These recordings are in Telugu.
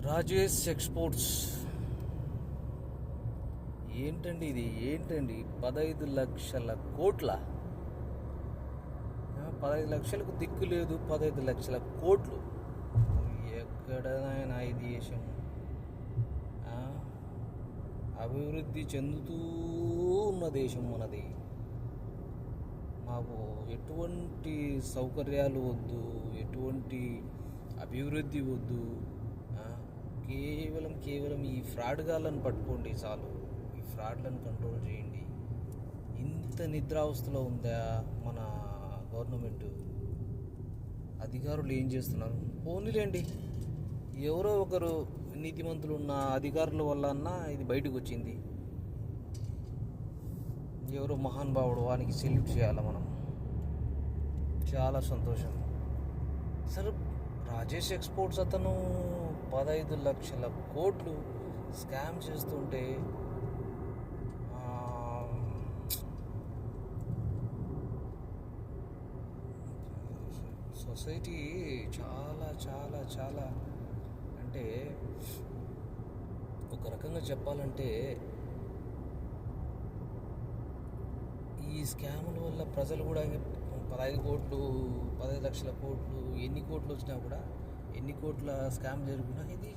రాజేష్ ఎక్స్పోర్ట్స్ ఏంటండి ఇది? ఏంటండి 15 లక్షల కోట్ల? 15 లక్షలకు దిక్కు లేదు, 15 లక్షల కోట్లు. ఎక్కడైనా ఈ దేశం అభివృద్ధి చెందుతూ ఉన్న దేశం మనది. మాకు ఎటువంటి సౌకర్యాలు వద్దు, ఎటువంటి అభివృద్ధి వద్దు. కేవలం ఈ ఫ్రాడ్ గాళ్ళను పట్టుకోండి చాలు. ఈ ఫ్రాడ్లను కంట్రోల్ చేయండి. ఇంత నిద్రావస్థలో ఉందా మన గవర్నమెంట్? అధికారులు ఏం చేస్తున్నారు? పోనీలేండి, ఎవరో ఒకరు నీతిమంతులు ఉన్న అధికారుల వల్ల అన్నా ఇది బయటకు వచ్చింది. ఎవరో మహానుభావుడు, వానికి సెల్యూట్ చేయాలి మనం. చాలా సంతోషం. సరే, రాజేష్ ఎక్స్పోర్ట్స్ అతను 15 లక్షల కోట్లు స్కామ్ చేస్తుంటే సొసైటీ చాలా చాలా చాలా అంటే ఒక రకంగా చెప్పాలంటే ఈ స్కాముల వల్ల ప్రజలు కూడా 15 కోట్లు 15 లక్షల కోట్లు ఎన్ని కోట్లు వచ్చినా కూడా, ఎన్ని కోట్ల స్కామ్ జరుగుతున్నా ఇది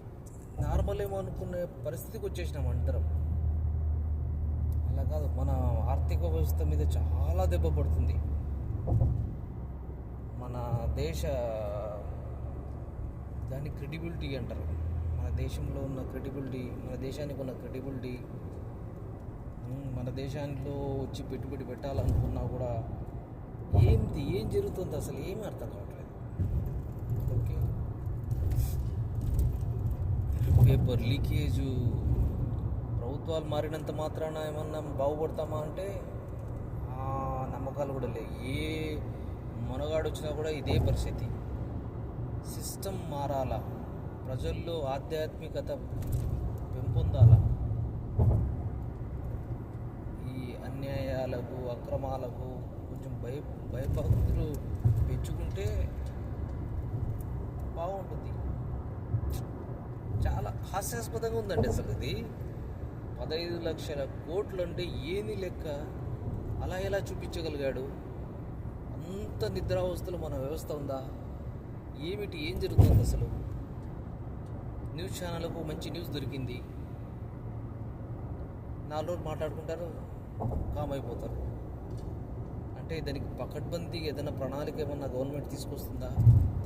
నార్మల్ ఏమో అనుకునే పరిస్థితికి వచ్చేసినాం అందరం. అలా కాదు, మన ఆర్థిక వ్యవస్థ మీద చాలా దెబ్బ పడుతుంది. మన దేశ దాన్ని క్రెడిబిలిటీ అంటారు. మన దేశంలో ఉన్న క్రెడిబిలిటీ, మన దేశానికి ఉన్న క్రెడిబిలిటీ, మన దేశంలో వచ్చి పెట్టుబడి పెట్టాలనుకున్నా కూడా ఏం జరుగుతుంది అసలు ఏమీ అర్థం కావట్లేదు. ఓకే, పేపర్ లీకేజు, ప్రభుత్వాలు మారినంత మాత్రాన ఏమన్నా బాగుపడతామా అంటే నమ్మకాలు కూడా లేవు. ఏ మనగాడు వచ్చినా కూడా ఇదే పరిస్థితి. సిస్టమ్ మారాలా, ప్రజల్లో ఆధ్యాత్మికత పెంపొందాలా. ఈ అన్యాయాలకు, అక్రమాలకు కొంచెం భయభక్తులు పెంచుకుంటే బాగుంటుంది. చాలా హాస్యాస్పదంగా ఉందండి అసలు ఇది. 15 లక్షల కోట్లు అంటే ఏది లెక్క? అలా ఎలా చూపించగలిగాడు? అంత నిద్రావస్థలో మన వ్యవస్థ ఉందా? ఏం జరుగుతుంది అసలు? న్యూస్ ఛానళ్ళకు మంచి న్యూస్ దొరికింది, 4 రోజులు మాట్లాడుకుంటారు, కామ్ అయిపోతారు. అంటే దానికి పకడ్బందీ ఏదైనా ప్రణాళిక ఏమన్నా గవర్నమెంట్ తీసుకొస్తుందా?